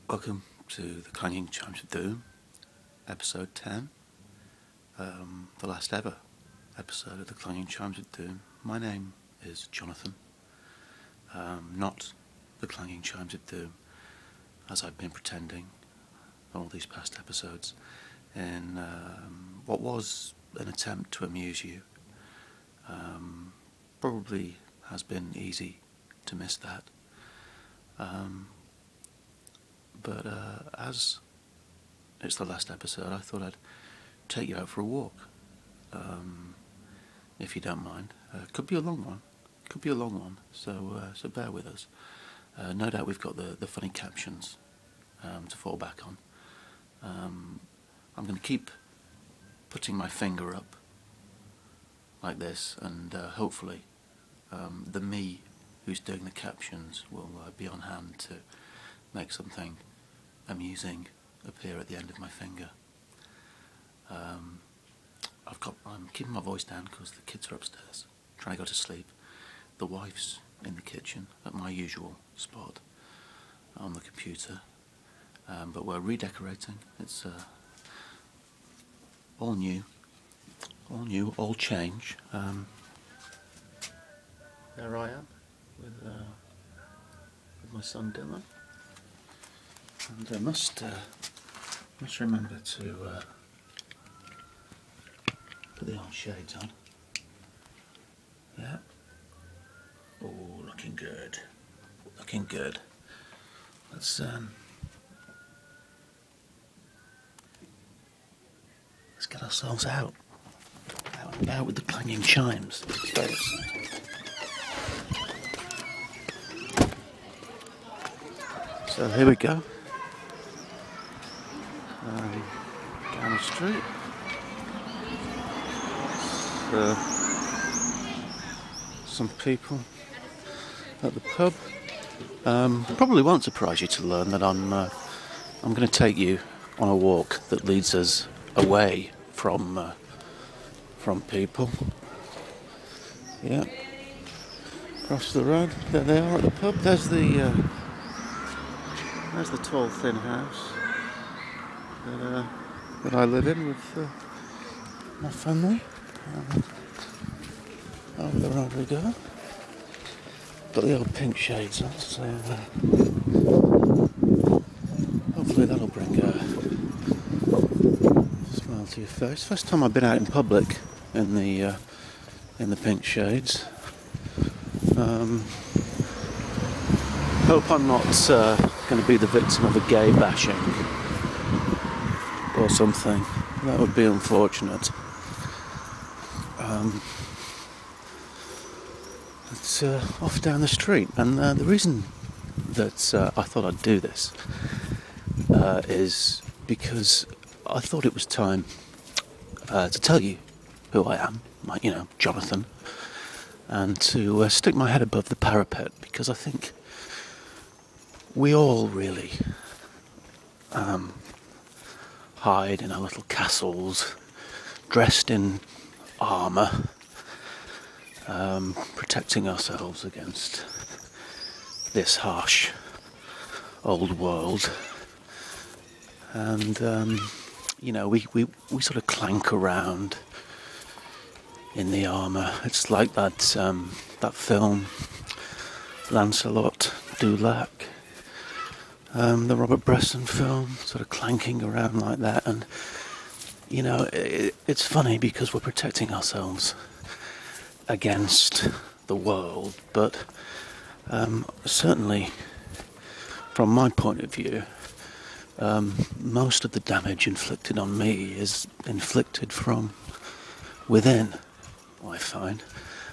Welcome to the Clanging Chimes of Doom, episode 10, the last ever episode of the Clanging Chimes of Doom. My name is Jonathan, not the Clanging Chimes of Doom, as I've been pretending on all these past episodes, in what was an attempt to amuse you. Probably has been easy to miss that. But as it's the last episode, I thought I'd take you out for a walk, if you don't mind. Could be a long one, so bear with us. No doubt we've got the funny captions to fall back on. I'm going to keep putting my finger up like this, and hopefully the me who's doing the captions will be on hand to make something amusing appear at the end of my finger. I'm keeping my voice down because the kids are upstairs trying to go to sleep. The wife's in the kitchen at my usual spot on the computer, but we're redecorating. It's all new, all change. There I am with my son Dylan. And I must remember to put the old shades on. Yeah. Oh, looking good. Looking good. Let's get ourselves out and about with the clanging chimes. It's very exciting. So here we go. Down the street. Some people at the pub. Probably won't surprise you to learn that I'm going to take you on a walk that leads us away from people. Yeah. Across the road. There they are at the pub. There's the tall, thin house that I live in with my family. Over the road we go. Got the old pink shades on, so hopefully that'll bring a smile to your face. First time I've been out in public in the pink shades. Hope I'm not going to be the victim of a gay bashing or something. That would be unfortunate. It's off down the street, and the reason that I thought I'd do this is because I thought it was time to tell you who I am, Jonathan, and to stick my head above the parapet, because I think we all really hide in our little castles, dressed in armour, protecting ourselves against this harsh old world. And we sort of clank around in the armour. It's like that film Lancelot du Lac. The Robert Bresson film, sort of clanking around like that, and it's funny because we're protecting ourselves against the world, but certainly from my point of view, most of the damage inflicted on me is inflicted from within, I find.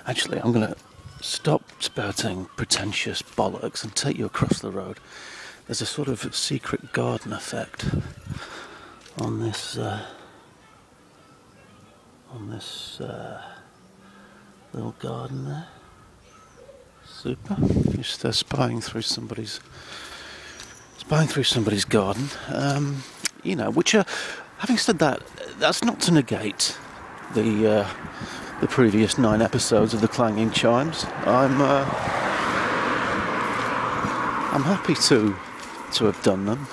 Actually, I'm going to stop spouting pretentious bollocks and take you across the road. There's a sort of secret garden effect on this little garden there. Super. Just spying through somebody's garden. Which having said that, that's not to negate the previous 9 episodes of the Clanging Chimes. I'm happy to to have done them.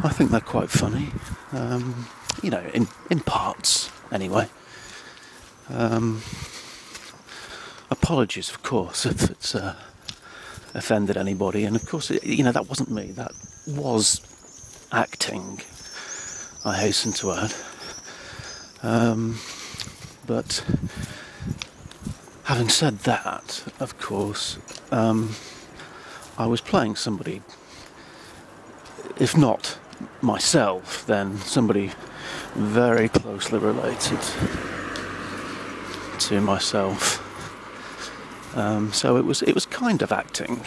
I think they're quite funny, in parts anyway. Apologies, of course, if it's offended anybody, and of course, that wasn't me. That was acting, I hasten to add. But having said that, of course, I was playing somebody, if not myself, then somebody very closely related to myself. So it was kind of acting,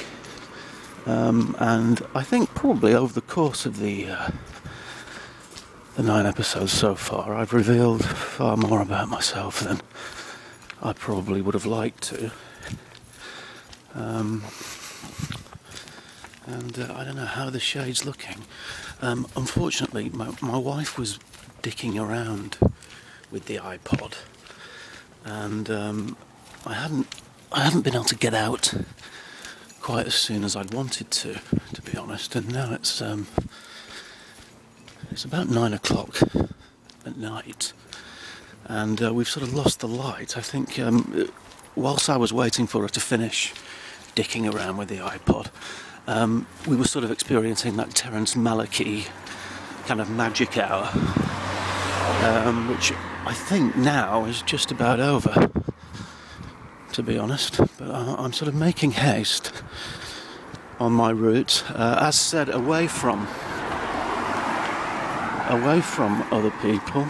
and I think probably over the course of the 9 episodes so far, I've revealed far more about myself than I probably would have liked to. And I don't know how the shade's looking. Unfortunately, my wife was dicking around with the iPod, and I haven't been able to get out quite as soon as I'd wanted to be honest. And now it's about 9 o'clock at night, and we've sort of lost the light. I think whilst I was waiting for her to finish dicking around with the iPod, we were sort of experiencing that Terence Malicky kind of magic hour, which I think now is just about over, to be honest. But I'm sort of making haste on my route, as said, away from other people.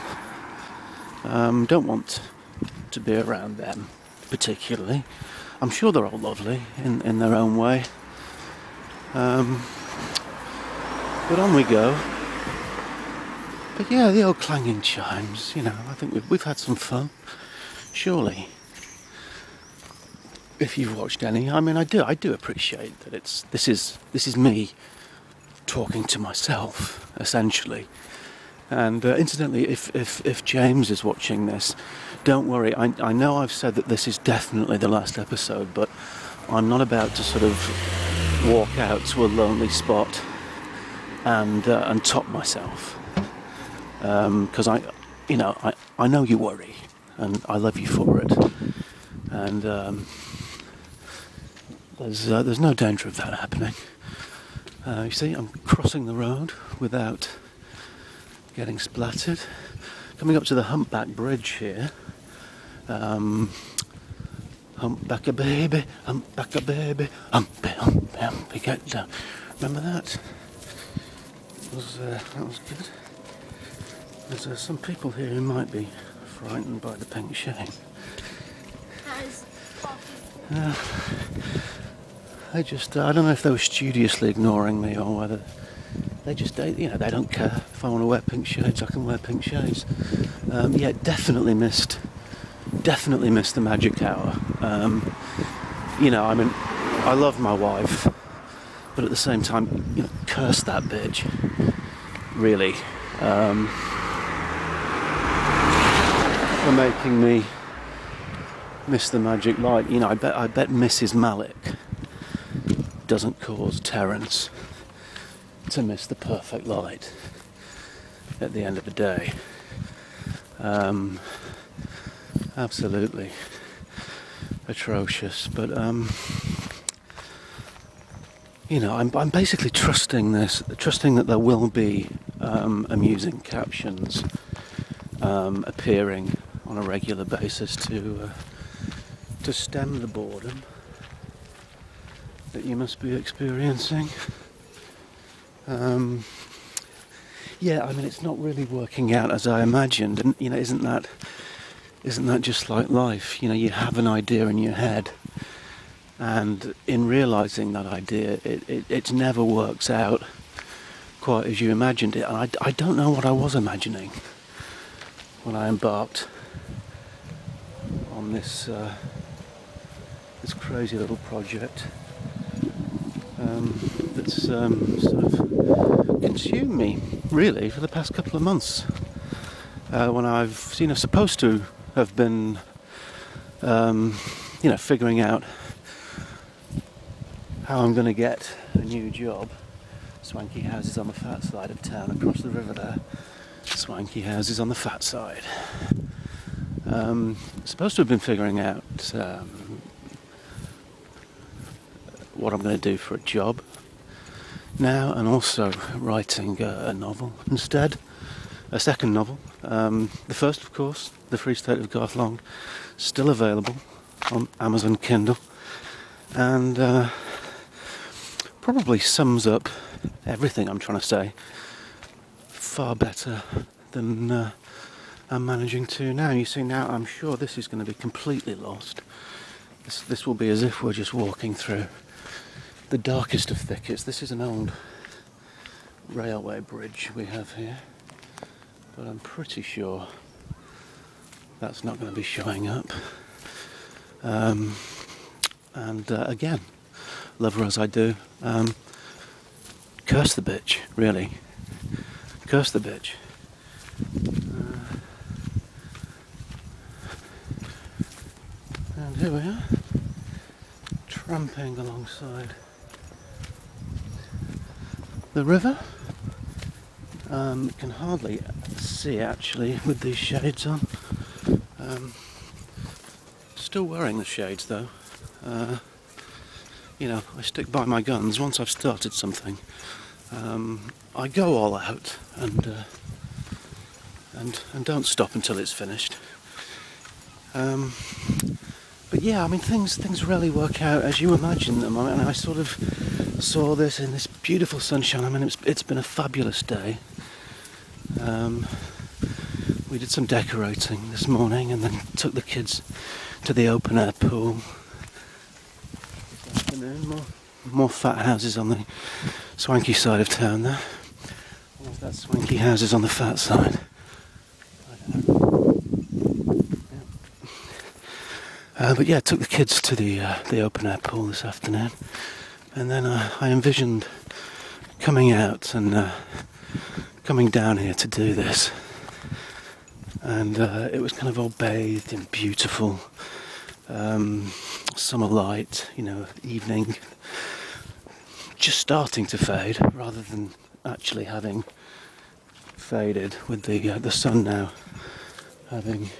Don't want to be around them particularly. I'm sure they're all lovely in their own way. But on we go. But yeah, the old clanging chimes, I think we've had some fun, surely. If you've watched any, I mean, I do appreciate that this is me talking to myself, essentially. And incidentally, if James is watching this, don't worry. I know I've said that this is definitely the last episode, but I'm not about to sort of walk out to a lonely spot and top myself, because I know you worry, and I love you for it, and there's no danger of that happening. You see, I'm crossing the road without getting splattered. Coming up to the Humpback Bridge here. Humpback a baby, humpback a baby, humpy, humpy, humpy, get down. Remember that? That was good. There's some people here who might be frightened by the pink shade. I don't know if they were studiously ignoring me or whether they don't care. If I want to wear pink shades, I can wear pink shades. Yeah, definitely missed the magic hour. I love my wife, but at the same time, curse that bitch. Really, for making me miss the magic light. I bet Mrs. Malik doesn't cause Terence to miss the perfect light at the end of the day. Absolutely atrocious, but I'm basically trusting that there will be amusing captions appearing on a regular basis to stem the boredom that you must be experiencing. It's not really working out as I imagined, and isn't that just like life? You have an idea in your head, and in realising that idea, it never works out quite as you imagined it. And I don't know what I was imagining when I embarked on this crazy little project that's sort of consumed me really for the past couple of months, when I've supposed to have been figuring out how I'm going to get a new job. Swanky houses on the fat side of town, across the river there. Swanky houses on the fat side. Supposed to have been figuring out what I'm going to do for a job now, and also writing a novel instead, a second novel. The first, of course, The Free State of Garthlong, still available on Amazon Kindle, and probably sums up everything I'm trying to say far better than I'm managing to now. You see, now I'm sure this is going to be completely lost. This will be as if we're just walking through the darkest of thickets. This is an old railway bridge we have here, but I'm pretty sure that's not going to be showing up. Again, love her as I do, curse the bitch, really. Curse the bitch. And here we are, tramping alongside the river. Can hardly see actually with these shades on. Still wearing the shades though. You know, I stick by my guns. Once I've started something, I go all out and don't stop until it's finished. But yeah, I mean, things really work out as you imagine them. I mean, I sort of saw this in this beautiful sunshine. I mean, it's been a fabulous day. We did some decorating this morning and then took the kids to the open air pool. This afternoon, more fat houses on the swanky side of town there. What's that, swanky houses on the fat side? I don't know. Yeah. But yeah, took the kids to the open air pool this afternoon, and then I envisioned coming out and coming down here to do this, and it was kind of all bathed in beautiful summer light, you know, evening just starting to fade rather than actually having faded, with the sun now having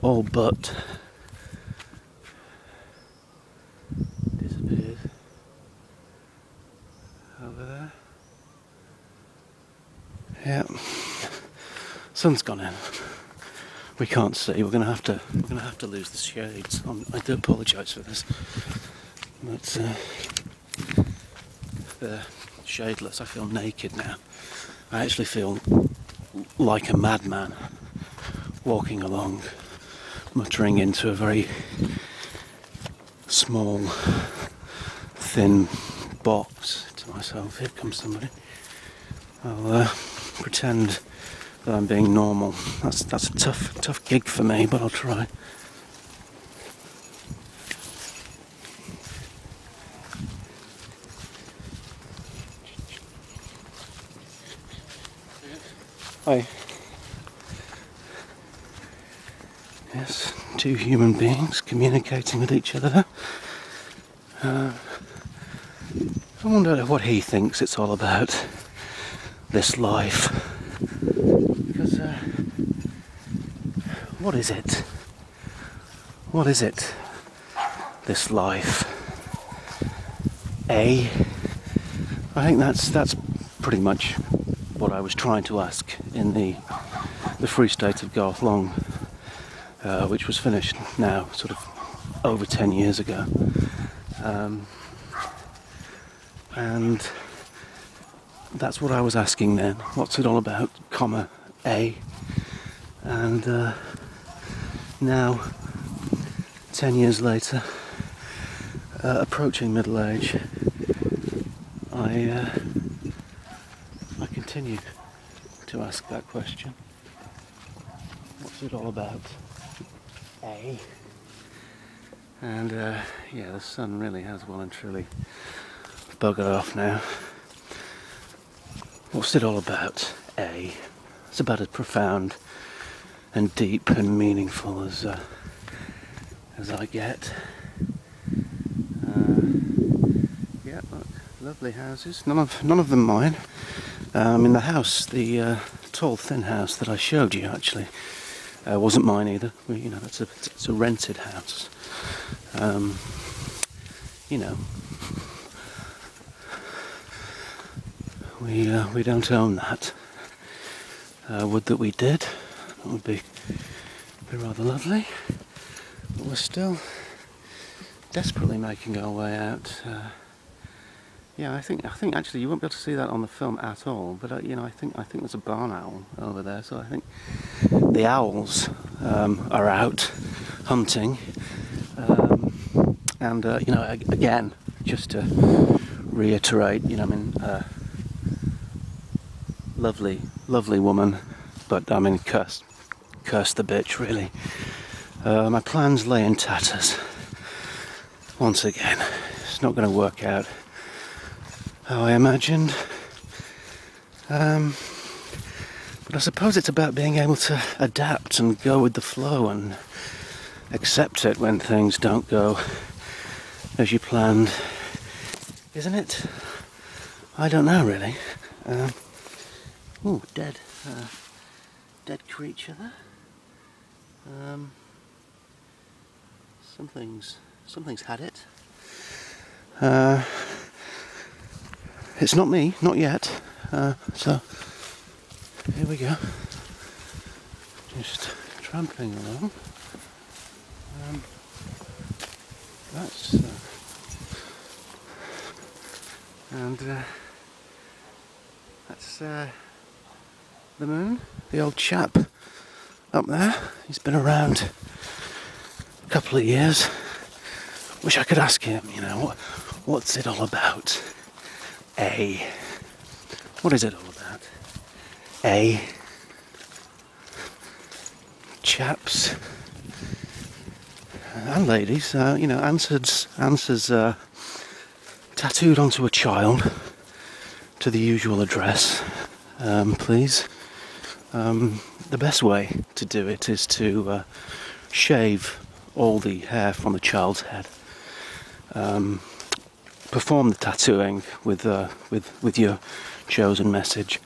all but disappeared over there. Yeah, sun's gone in. We can't see. We're gonna have to lose the shades. I do apologise for this, but they're shadeless. I feel naked now. I actually feel like a madman walking along, muttering into a very small, thin box to myself. Here comes somebody. I'll pretend that I'm being normal. That's a tough gig for me, but I'll try. Hi. Yes, two human beings communicating with each other. I wonder what he thinks it's all about, this life. Because, what is it? What is it, this life? I think that's pretty much what I was trying to ask in the Free State of Garthlong, which was finished now sort of over 10 years ago. And that's what I was asking then. What's it all about, comma, A? And now, 10 years later, approaching middle age, I continue to ask that question. What's it all about, A? And yeah, the sun really has well and truly buggered off now. What's it all about, A? It's about as profound and deep and meaningful as I get. Lovely houses. None of them mine. In the house, the tall, thin house that I showed you actually wasn't mine either. You know, it's a rented house. You know, we don't own that. Would that we did. That would be rather lovely. But we're still desperately making our way out. Yeah, I think actually you won't be able to see that on the film at all. But you know, I think there's a barn owl over there. So I think the owls are out hunting. And you know, again, just to reiterate, you know, I mean, lovely woman, but I mean, curse the bitch, really. My plans lay in tatters. Once again, it's not going to work out how I imagined. But I suppose it's about being able to adapt and go with the flow and accept it when things don't go as you planned, isn't it? I don't know, really. Oh, dead creature there. Something's had it. It's not me, not yet. So here we go. Just trampling along. That's the moon, the old chap up there. He's been around a couple of years. Wish I could ask him, you know, what's it all about? What is it all about? Chaps and ladies, you know, answers tattooed onto a child to the usual address, please. The best way to do it is to shave all the hair from the child's head. Perform the tattooing with your chosen message,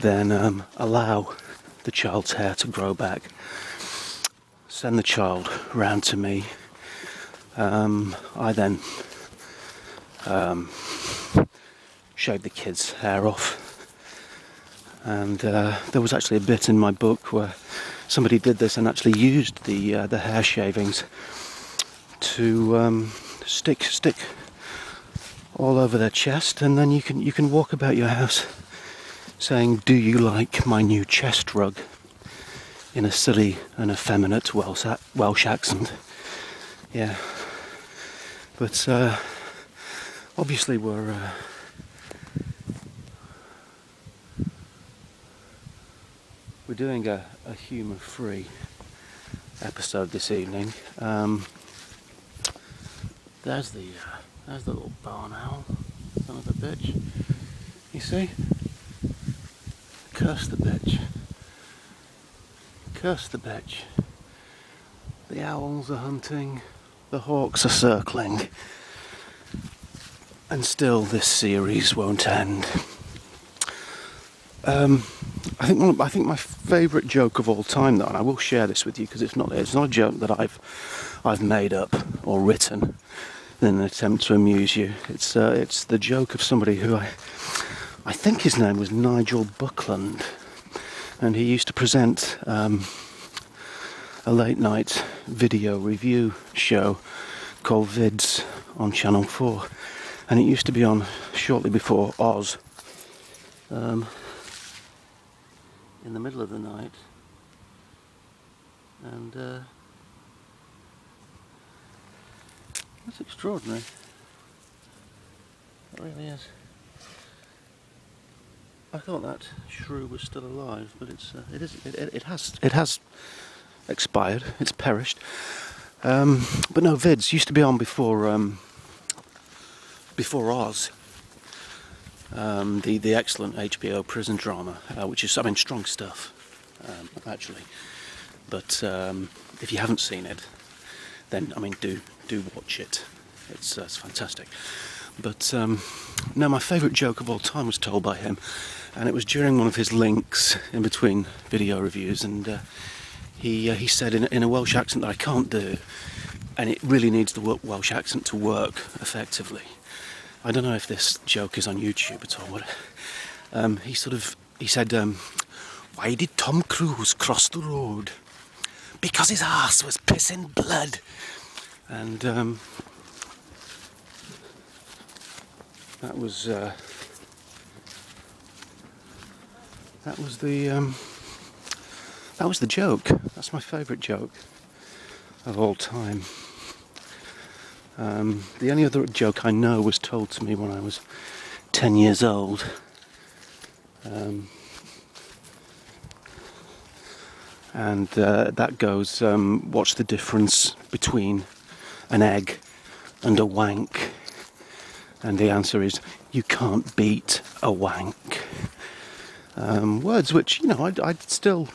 then allow the child's hair to grow back. Send the child round to me. I then shave the kid's hair off. And there was actually a bit in my book where somebody did this and actually used the hair shavings to stick all over their chest, and then you can walk about your house saying, "Do you like my new chest rug?" in a silly and effeminate Welsh accent. Yeah, but obviously we're doing a humour-free episode this evening. There's the little barn owl, son of a bitch. You see? Curse the bitch. Curse the bitch. The owls are hunting, the hawks are circling, and still this series won't end. I think my favourite joke of all time, though, and I will share this with you because it's not a joke that I've made up or written in an attempt to amuse you. It's the joke of somebody who I think his name was Nigel Buckland, and he used to present a late night video review show called Vids on Channel 4, and it used to be on shortly before Oz. In the middle of the night, and that's extraordinary. It really is. I thought that shrew was still alive, but it has expired. It's perished. But no, Vids used to be on before Oz. The excellent HBO prison drama, which is, I mean, strong stuff, actually. But if you haven't seen it, then I mean, do watch it. It's fantastic. But no, my favourite joke of all time was told by him, and it was during one of his links in between video reviews, and he said in a Welsh accent that I can't do, and it really needs the Welsh accent to work effectively. I don't know if this joke is on YouTube at all, but he said, why did Tom Cruise cross the road? Because his arse was pissing blood. And that was the joke. That's my favourite joke of all time. The only other joke I know was told to me when I was 10 years old. And that goes, what's the difference between an egg and a wank? And the answer is, you can't beat a wank. Words which, you know, I'd still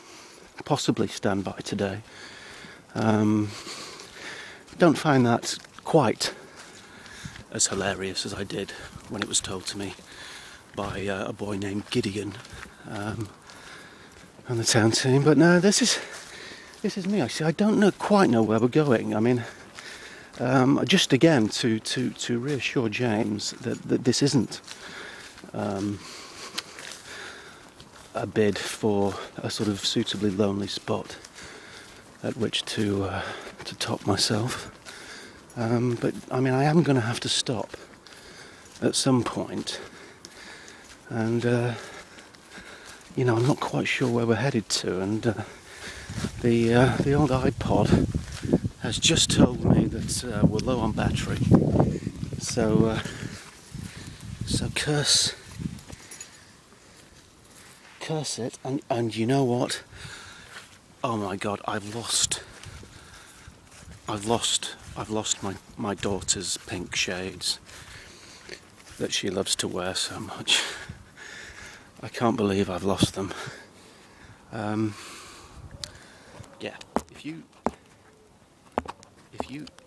possibly stand by today. Don't find that quite as hilarious as I did when it was told to me by a boy named Gideon on the town team. But no, this is me. I don't quite know where we're going. I mean, just again to reassure James that this isn't a bid for a sort of suitably lonely spot at which to top myself. But I mean, I am going to have to stop at some point, and you know, I'm not quite sure where we're headed to. And the old iPod has just told me that we're low on battery. So curse it, and you know what? Oh my God, I've lost my daughter's pink shades that she loves to wear so much. I can't believe I've lost them. Yeah, if you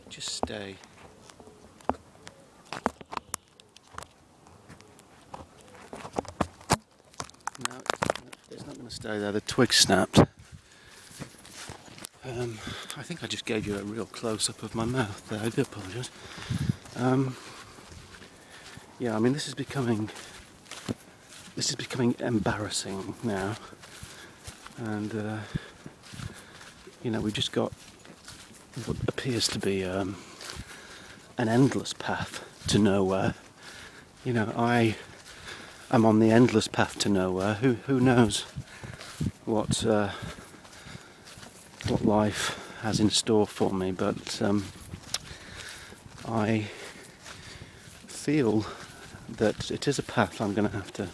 just stay. No, it's not going to stay there. The twig snapped. I think I just gave you a real close-up of my mouth there. I do apologise. Yeah, I mean, this is becoming embarrassing now, and you know, we've just got what appears to be an endless path to nowhere. You know, I am on the endless path to nowhere. Who knows what life has in store for me, but I feel that it is a path I'm going to have to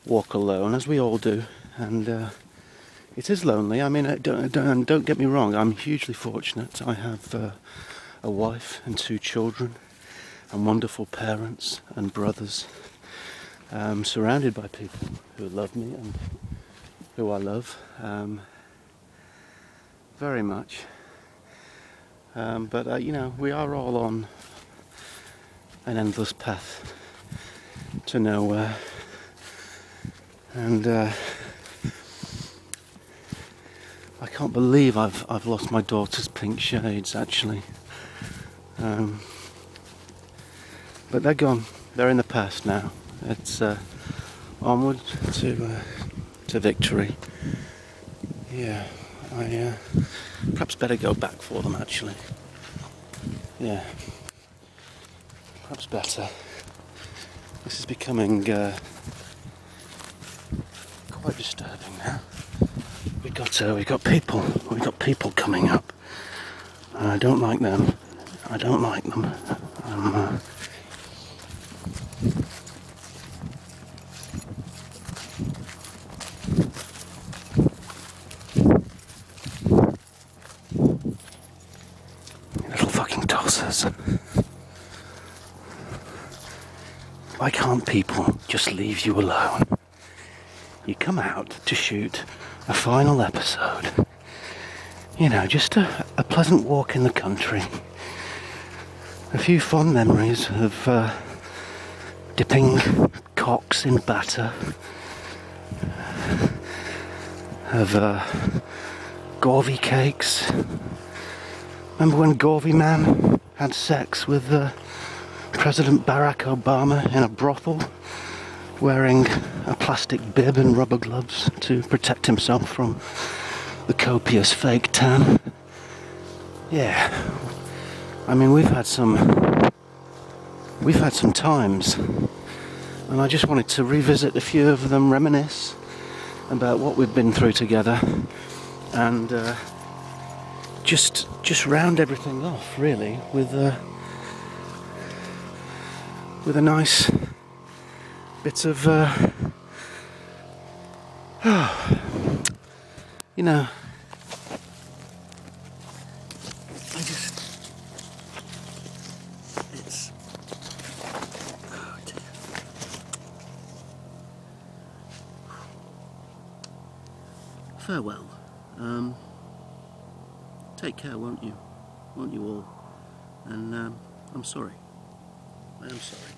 walk alone, as we all do, and it is lonely. I mean, don't get me wrong, I'm hugely fortunate. I have a wife and 2 children and wonderful parents and brothers, surrounded by people who love me and who I love very much. But you know, we are all on an endless path to nowhere, and I can't believe I've lost my daughter's pink shades, actually. But they're gone. They're in the past now. It's onward to victory. Yeah, I perhaps better go back for them, actually. Yeah, perhaps better. This is becoming quite disturbing now. We've got people coming up. I don't like them. I don't like them. Little fucking tossers. Why can't people just leave you alone? You come out to shoot a final episode. You know, just a pleasant walk in the country. A few fond memories of dipping cocks in batter, of Gorvy cakes. Remember when Gorvy Man had sex with President Barack Obama in a brothel, wearing a plastic bib and rubber gloves to protect himself from the copious fake tan? Yeah, I mean, we've had some times, and I just wanted to revisit a few of them, reminisce about what we've been through together, and just round everything off really with a nice bit of you know, it's oh dear. Farewell. Take care, won't you? Won't you all? And I'm sorry. I am sorry.